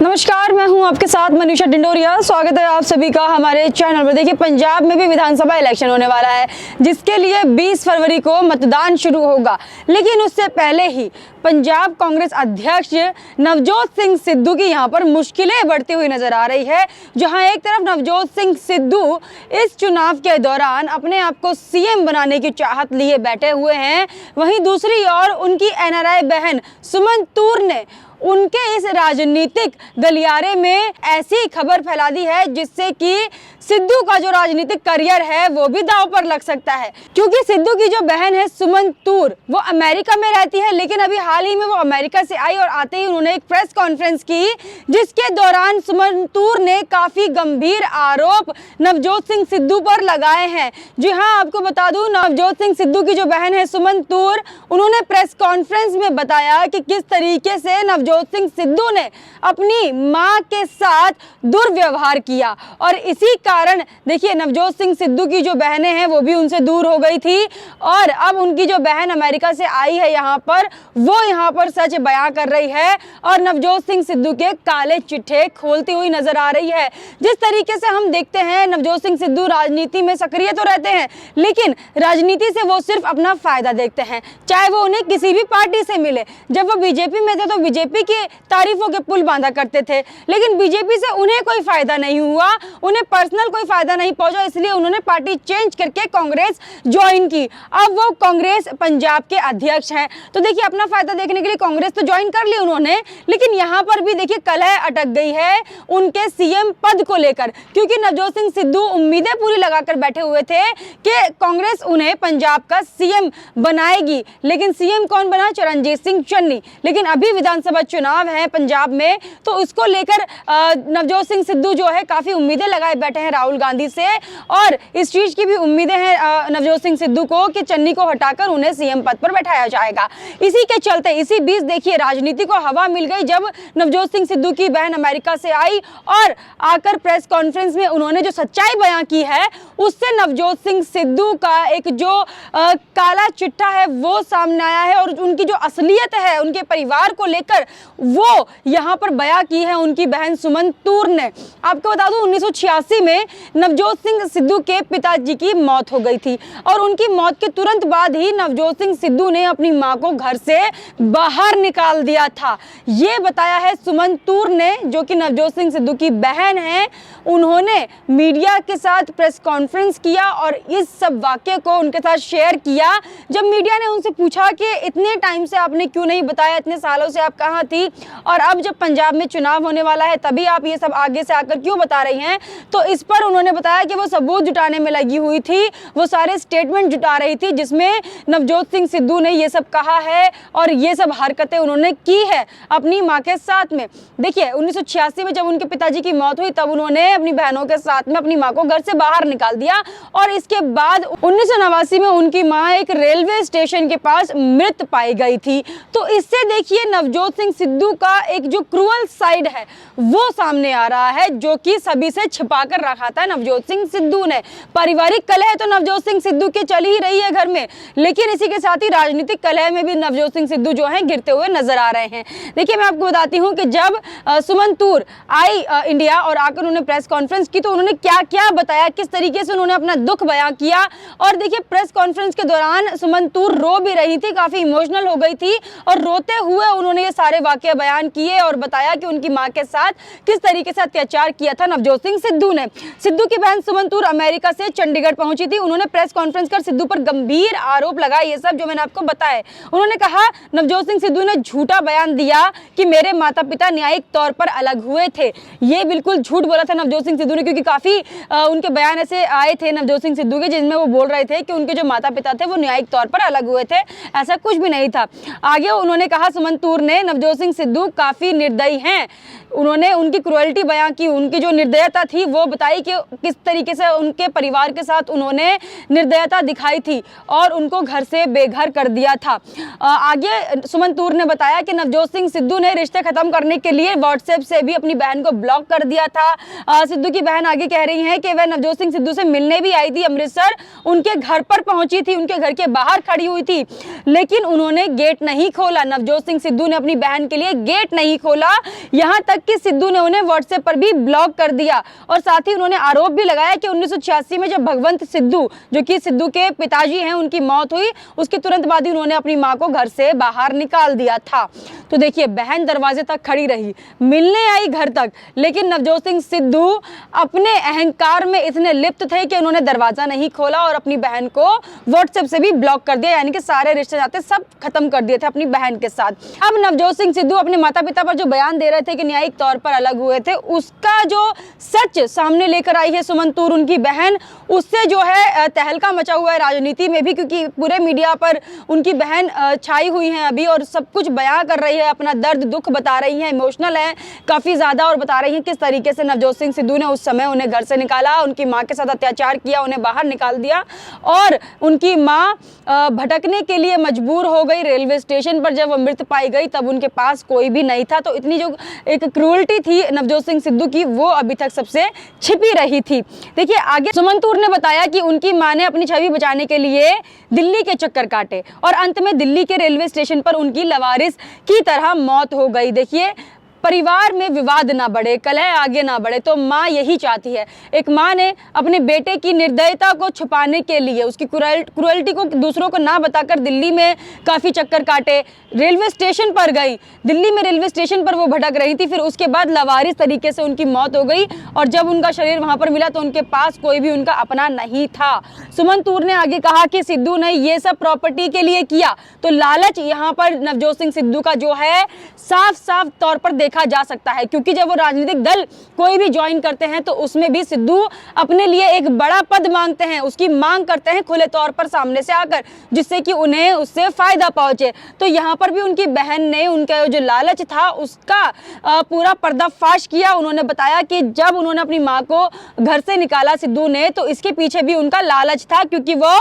नमस्कार, मैं हूं आपके साथ मनीषा डिंडोरिया। स्वागत है आप सभी का हमारे चैनल पर। देखिए, पंजाब में भी विधानसभा इलेक्शन होने वाला है, जिसके लिए 20 फरवरी को मतदान शुरू होगा। लेकिन उससे पहले ही पंजाब कांग्रेस अध्यक्ष नवजोत सिंह सिद्धू की यहां पर मुश्किलें बढ़ती हुई नजर आ रही है। जहां एक तरफ नवजोत सिंह सिद्धू इस चुनाव के दौरान अपने आप को सीएम बनाने की चाहत लिए बैठे हुए हैं, वहीं दूसरी ओर उनकी एनआरआई बहन सुमन तूर ने उनके इस राजनीतिक गलियारे में ऐसी खबर फैला दी है जिससे कि सिद्धू का जो राजनीतिक करियर है वो भी दांव पर लग सकता है। क्योंकि सिद्धू की जो बहन है सुमन तूर, वो अमेरिका में रहती है, लेकिन अभी हाल ही में वो अमेरिका से आई और आते ही उन्होंने एक प्रेस कॉन्फ्रेंस की, जिसके दौरान सुमन तूर ने काफी गंभीर आरोप नवजोत सिंह सिद्धू पर लगाए हैं। जी हाँ, आपको बता दूं, नवजोत सिंह सिद्धू की जो बहन है सुमन तूर, उन्होंने प्रेस कॉन्फ्रेंस में बताया कि किस तरीके से नवजोत सिंह सिद्धू ने अपनी मां के साथ दुर्व्यवहार किया। और इसी कारण देखिए, नवजोत सिंह सिद्धू की जो बहनें हैं वो भी उनसे दूर हो गई थी, और अब उनकी जो बहन अमेरिका से आई है यहाँ पर, वो यहाँ पर सच बयां कर रही है और नवजोत सिंह सिद्धू के काले चिट्ठे खोलती हुई नजर आ रही है। जिस तरीके से हम देखते हैं, नवजोत सिंह सिद्धू राजनीति में सक्रिय तो रहते हैं, लेकिन राजनीति से वो सिर्फ अपना फायदा देखते हैं, चाहे वो उन्हें किसी भी पार्टी से मिले। जब वो बीजेपी में थे तो बीजेपी की तारीफों के पुल बांधा करते थे, लेकिन बीजेपी से उन्हें कोई फायदा नहीं हुआ, उन्हें पर्सनल कोई फायदा नहीं पहुंचा, इसलिए उन्होंने पार्टी चेंज करके कांग्रेस ज्वाइन की। अब वो कांग्रेस पंजाब के अध्यक्ष हैं। तो देखिए, अपना फायदा देखने के लिए कांग्रेस तो ज्वाइन कर ली उन्होंने, लेकिन यहाँ पर भी देखिए कलह अटक गई है उनके सीएम पद को लेकर। क्योंकि नवजोत सिंह सिद्धू उम्मीदें पूरी लगाकर बैठे हुए थे कि कांग्रेस उन्हें पंजाब का सीएम बनाएगी, लेकिन सीएम कौन बना? चरणजीत सिंह चन्नी। लेकिन अभी विधानसभा चुनाव है पंजाब में, तो उसको लेकर नवजोत सिंह सिद्धू जो है काफी उम्मीदें लगाए बैठे हैं राहुल गांधी से, और इस चीज की भी उम्मीदें हैं नवजोत सिंह सिद्धू को कि चन्नी को हटाकर उन्हें सीएम पद पर बैठाया जाएगा। इसी के चलते इसी बीच देखिए, राजनीति को हवा मिल गई जब नवजोत सिंह सिद्धू की बहन अमेरिका से आई और आकर प्रेस कॉन्फ्रेंस में उन्होंने जो सच्चाई बयां की है, उससे नवजोत सिंह सिद्धू का एक जो काला चिट्ठा है वो सामने आया है, और उनकी जो असलियत है उनके परिवार को लेकर वो यहाँ पर बयां की है उनकी बहन सुमन तूर ने। आपको बता दूं, 1986 में नवजोत सिंह सिद्धू के पिताजी की मौत हो गई थी, और उनकी मौत के तुरंत बाद ही नवजोत सिंह सिद्धू ने अपनी मां को घर से बाहर निकाल दिया था। ये बताया है सुमन तूर ने, जो कि नवजोत सिंह सिद्धू की बहन है। उन्होंने मीडिया के साथ प्रेस कॉन्फ्रेंस किया और इस सब वाक्य को उनके साथ शेयर किया। जब मीडिया ने उनसे पूछा कि इतने टाइम से आपने क्यों नहीं बताया, इतने सालों से आप कहाँ थी, और अब जब पंजाब में चुनाव होने वाला है तभी आप ये सब आगे से आकर क्यों बता रही हैं, तो इस पर उन्होंने बताया कि वो सबूत जुटाने में लगी हुई थी, वो सारे स्टेटमेंट जुटा रही थी जिसमें नवजोत सिंह सिद्धू ने ये सब कहा है और ये सब हरकतें उन्होंने की है अपनी मां के साथ में। देखिए, 1986 में जब उनके पिताजी की मौत हुई, तब उन्होंने अपनी बहनों के साथ में अपनी मां को घर से बाहर निकाल दिया, और इसके बाद 1989 में उनकी मां एक रेलवे स्टेशन के पास मृत पाई गई थी। तो इससे देखिए, नवजोत सिंह सिद्धू का एक जो क्रूअल साइड है वो सामने आ रहा है, जो कि सभी से छिपा कर रखा था नवजोत सिंह सिद्धू ने। पारिवारिक कलह तो नवजोत सिंह सिद्धू की चल ही रही है घर में, लेकिन इसी के साथ ही राजनीतिक कलह में भी नवजोत सिंह सिद्धू जो है गिरते हुए नजर आ रहे हैं। देखिए, मैं आपको बताती हूँ कि जब सुमन तूर आई इंडिया और आकर उन्होंने प्रेस कॉन्फ्रेंस की, तो उन्होंने क्या क्या बताया, किस तरीके से उन्होंने अपना दुख बयां किया। और देखिए, प्रेस कॉन्फ्रेंस के दौरान सुमन तूर रो भी रही थी, काफी इमोशनल हो गई थी, और रोते हुए उन्होंने ये सारे वाकये बयान किए और बताया कि उनकी मां के साथ किस तरीके से अत्याचार किया था नवजोत सिंह सिद्धू ने। सिद्धू की बहन सुमन तूर अमेरिका से चंडीगढ़ पहुंची थी। उन्होंने प्रेस कॉन्फ्रेंस कर सिद्धू पर गंभीर आरोप लगाए, ये सब जो मैंने आपको बताया। उन्होंने कहा नवजोत सिंह सिद्धू ने झूठा बयान दिया कि मेरे माता पिता न्यायिक तौर पर अलग हुए थे। ये बिल्कुल झूठ बोला था नवजोत सिंह सिद्धू ने, क्योंकि काफी उनके बयान ऐसे आए थे नवजोत सिंह सिद्धू के, जिनमें वो बोल रहे थे कि उनके जो माता पिता थे वो न्यायिक तौर पर अलग हुए थे। ऐसा कुछ भी नहीं था। आगे उन्होंने कहा, सुमन तूर ने, नवजोत सिंह सिद्धू काफी निर्दयी हैं। उन्होंने उनकी क्रूअल्टी बयां की, उनकी जो निर्दयता थी वो बताई कि किस तरीके से उनके परिवार के साथ उन्होंने निर्दयता दिखाई थी और उनको घर से बेघर कर दिया था। आगे सुमन तूर ने बताया कि नवजोत सिंह सिद्धू ने रिश्ते खत्म करने के लिए व्हाट्सएप से भी अपनी बहन को ब्लॉक कर दिया था। सिद्धू की बहन आगे कह रही हैं कि वह नवजोत सिंह सिद्धू से मिलने भी आई थी अमृतसर, उनके घर पर पहुंची थी, उनके घर के बाहर खड़ी हुई थी, लेकिन उन्होंने गेट नहीं खोला। नवजोत सिंह सिद्धू ने अपनी बहन बहन के लिए गेट नहीं खोला, यहाँ तक कि सिद्धू ने उन्हें व्हाट्सएप पर भी ब्लॉक कर दिया। और साथ ही उन्होंने आरोप भी लगाया कि 1986 में जब भगवंत सिद्धू, जो कि सिद्धू के पिताजी हैं, उनकी मौत हुई, उसके तुरंत बाद ही उन्होंने अपनी मां को घर से बाहर निकाल दिया था। तो देखिए, बहन दरवाजे तक खड़ी रही, मिलने आई घर तक, लेकिन नवजोत सिंह सिद्धू अपने अहंकार में इतने लिप्त थे कि उन्होंने दरवाजा नहीं खोला और अपनी बहन को व्हाट्सएप से भी ब्लॉक कर दिया, यानी कि सारे रिश्ते नाते सब खत्म कर दिए थे अपनी बहन के साथ। अब नवजोत सिंह सिद्धू अपने माता पिता पर जो बयान दे रहे थे कि न्यायिक तौर पर अलग हुए थे, उसका जो सच सामने लेकर आई है सुमन तूर, उनकी बहन, उससे जो है तहलका मचा हुआ है राजनीति में भी, क्योंकि पूरे मीडिया पर उनकी बहन छाई हुई हैं अभी और सब कुछ बयां कर रही है, अपना दर्द दुख बता रही हैं, इमोशनल है काफ़ी ज़्यादा, और बता रही हैं किस तरीके से नवजोत सिंह सिद्धू ने उस समय उन्हें घर से निकाला, उनकी माँ के साथ अत्याचार किया, उन्हें बाहर निकाल दिया और उनकी माँ भटकने के लिए मजबूर हो गई। रेलवे स्टेशन पर जब वो मृत पाई गई तब उनके पास कोई भी नहीं था। तो इतनी जो एक क्रूरल्टी थी नवजोत सिंह सिद्धू की, वो अभी तक सबसे छिपी रही थी। देखिए आगे सुमन तूर ने बताया कि उनकी मां ने अपनी छवि बचाने के लिए दिल्ली के चक्कर काटे और अंत में दिल्ली के रेलवे स्टेशन पर उनकी लवारिस की तरह मौत हो गई। देखिए, परिवार में विवाद ना बढ़े, कलह आगे ना बढ़े, तो माँ यही चाहती है। एक माँ ने अपने बेटे की निर्दयता को छुपाने के लिए, उसकी क्रूरल्टी को दूसरों को ना बताकर दिल्ली में काफ़ी चक्कर काटे, रेलवे स्टेशन पर गई, दिल्ली में रेलवे स्टेशन पर वो भटक रही थी, फिर उसके बाद लावारिस तरीके से उनकी मौत हो गई और जब उनका शरीर वहाँ पर मिला तो उनके पास कोई भी उनका अपना नहीं था। सुमन तूर ने आगे कहा कि सिद्धू ने ये सब प्रॉपर्टी के लिए किया, तो लालच यहाँ पर नवजोत सिंह सिद्धू का जो है साफ साफ तौर पर देखा जा सकता है, क्योंकि जब वो राजनीतिक दल कोई भी ज्वाइन करते हैं तो उसमें भी सिद्धू अपने लिए एक बड़ा पद मांगते हैं, उसकी मांग करते हैं खुले तौर पर सामने से आकर, जिससे कि उन्हें उससे फायदा पहुंचे। तो यहाँ पर भी उनकी बहन ने उनका जो लालच था उसका पूरा पर्दाफाश किया। उन्होंने बताया कि जब उन्होंने अपनी मां को घर से निकाला सिद्धू ने, तो इसके पीछे भी उनका लालच था, क्योंकि वो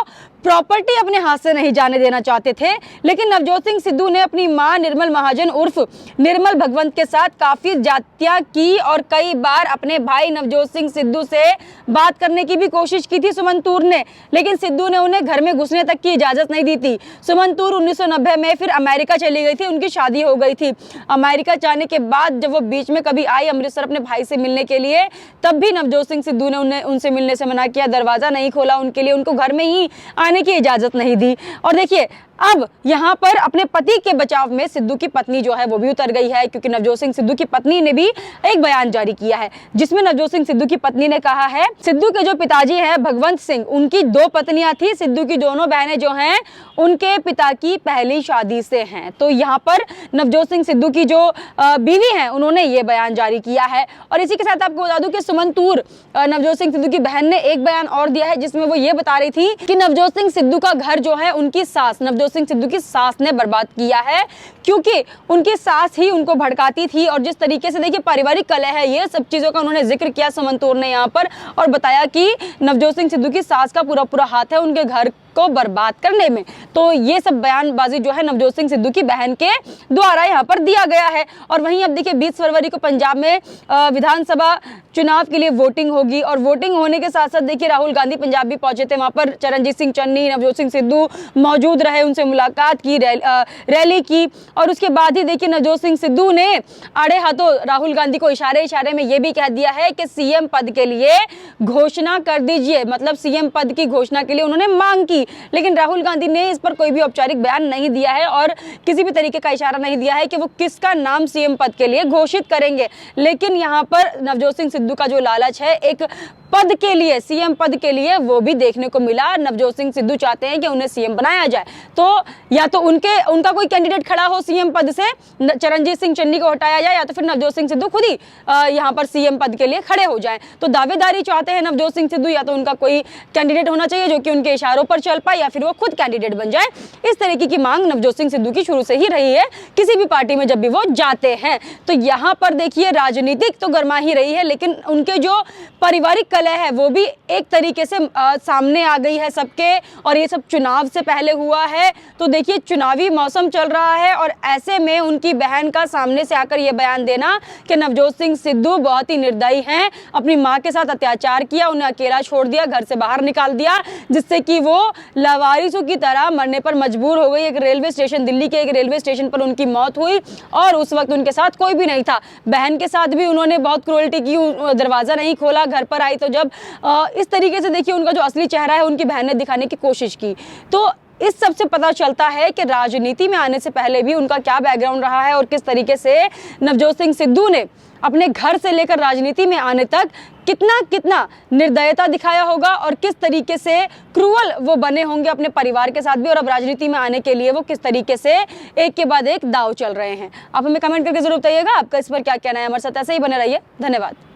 प्रॉपर्टी अपने हाथ से नहीं जाने देना चाहते थे। लेकिन नवजोत सिंह सिद्धू ने अपनी मां निर्मल महाजन उर्फ निर्मल भगवंत के साथ काफी जातियां की और कई बार अपने भाई नवजोत सिंह सिद्धू से बात करने की भी कोशिश की थी सुमन तूर ने, लेकिन सिद्धू ने उन्हें घर में घुसने तक की इजाजत नहीं दी थी। सुमन तूर 1990 में फिर अमेरिका चली गई थी, उनकी शादी हो गई थी। अमेरिका जाने के बाद जब वो बीच में कभी आई अमृतसर अपने भाई से मिलने के लिए, तब भी नवजोत सिंह सिद्धू ने उनसे मिलने से मना किया, दरवाजा नहीं खोला उनके लिए, उनको घर में ही आने की इजाजत नहीं दी। और देखिए अब यहाँ पर अपने पति के बचाव में सिद्धू की पत्नी जो है वो भी उतर गई है, क्योंकि नवजोत सिंह सिद्धू की पत्नी ने भी एक बयान जारी किया है, जिसमें नवजोत सिंह सिद्धू की पत्नी ने कहा है, सिद्धू के जो पिताजी हैं भगवंत सिंह, उनकी 2 पत्नियां थी, सिद्धू की दोनों बहनें जो हैं उनके पिता की पहली शादी से हैं। तो यहाँ पर नवजोत सिंह सिद्धू की जो बीवी हैं उन्होंने ये बयान जारी किया है। और इसी के साथ आपको बता दूं कि सुमन तूर नवजोत सिंह सिद्धू की बहन ने एक बयान और दिया है, जिसमें वो ये बता रही थी कि नवजोत सिंह सिद्धू का घर जो है उनकी सास, नवजोत सिंह सिद्धू की सास ने बर्बाद किया है, क्योंकि उनकी सास ही उनको भड़काती थी। और जिस तरीके से देखिए पारिवारिक कलह है, ये सब चीजों का उन्होंने जिक्र किया सुमन तूर ने यहाँ पर, और बताया कि नवजोत सिंह सिद्धू की सास का पूरा हाथ है उनके घर को बर्बाद करने में। तो ये सब बयानबाजी जो है नवजोत सिंह सिद्धू की बहन के द्वारा यहाँ पर दिया गया है। और वहीं अब देखिए 20 फरवरी को पंजाब में विधानसभा चुनाव के लिए वोटिंग होगी, और वोटिंग होने के साथ साथ देखिए राहुल गांधी पंजाब भी पहुंचे थे, वहां पर चरणजीत सिंह चन्नी, नवजोत सिंह सिद्धू मौजूद रहे, उनसे मुलाकात की, रैली की। और उसके बाद ही देखिए नवजोत सिंह सिद्धू ने आड़े हाथों राहुल गांधी को इशारे में ये भी कह दिया है कि सीएम पद के लिए घोषणा कर दीजिए, मतलब सीएम पद की घोषणा के लिए उन्होंने मांग की। लेकिन राहुल गांधी ने इस पर कोई भी औपचारिक बयान नहीं दिया है और किसी भी तरीके का इशारा नहीं दिया है कि वो किसका नाम सीएम पद के लिए घोषित करेंगे। लेकिन यहाँ पर नवजोत सिंह सिद्धू का जो लालच है एक पद के लिए, सीएम पद के लिए, वो भी देखने को मिला। नवजोत सिंह सिद्धू चाहते हैं कि उन्हें सीएम बनाया जाए, तो या तो उनका कोई कैंडिडेट खड़ा हो सीएम पद से, चरणजीत सिंह चन्नी को हटाया जाए, या तो फिर नवजोत सिंह सिद्धू खुद ही यहाँ पर सीएम पद के लिए खड़े हो जाएं। तो दावेदारी चाहते हैं नवजोत सिंह सिद्धू, या तो उनका कोई कैंडिडेट होना चाहिए जो कि उनके इशारों पर चल पाए, या फिर वो खुद कैंडिडेट बन जाए। इस तरीके की मांग नवजोत सिंह सिद्धू की शुरू से ही रही है, किसी भी पार्टी में जब भी वो जाते हैं। तो यहाँ पर देखिए राजनीतिक तो गर्मा ही रही है, लेकिन उनके जो पारिवारिक कलह है वो भी एक तरीके से सामने आ गई है सबके, और ये सब चुनाव से पहले हुआ है। तो देखिए चुनावी मौसम चल रहा है और ऐसे में उनकी बहन का सामने से आकर ये बयान देना कि नवजोत सिंह सिद्धू बहुत ही निर्दयी हैं, अपनी माँ के साथ अत्याचार किया, उन्हें अकेला छोड़ दिया, घर से बाहर निकाल दिया, जिससे कि वो लावारिसों की तरह मरने पर मजबूर हो गई। एक रेलवे स्टेशन, दिल्ली के एक रेलवे स्टेशन पर उनकी मौत हुई और उस वक्त उनके साथ कोई भी नहीं था। बहन के साथ भी उन्होंने बहुत क्रूरल्टी की, दरवाज़ा नहीं खोला, घर पर आई तो जब इस तरीके से देखिए उनका जो असली चेहरा है उनकी बहन ने दिखाने की कोशिश की। तो इस सब से पता चलता है कि राजनीति में आने से पहले भी उनका क्या बैकग्राउंड रहा है और किस तरीके से नवजोत सिंह सिद्धू ने अपने घर से लेकर राजनीति में आने तक कितना कितना निर्दयता दिखाया होगा और किस तरीके से क्रूअल वो बने होंगे अपने परिवार के साथ भी, और अब राजनीति में आने के लिए वो किस तरीके से एक के बाद एक दाव चल रहे हैं। आप हमें कमेंट करके जरूर बताइएगा आपका इस पर क्या कहना है। हमारे साथ ऐसे ही बने रहिए। धन्यवाद।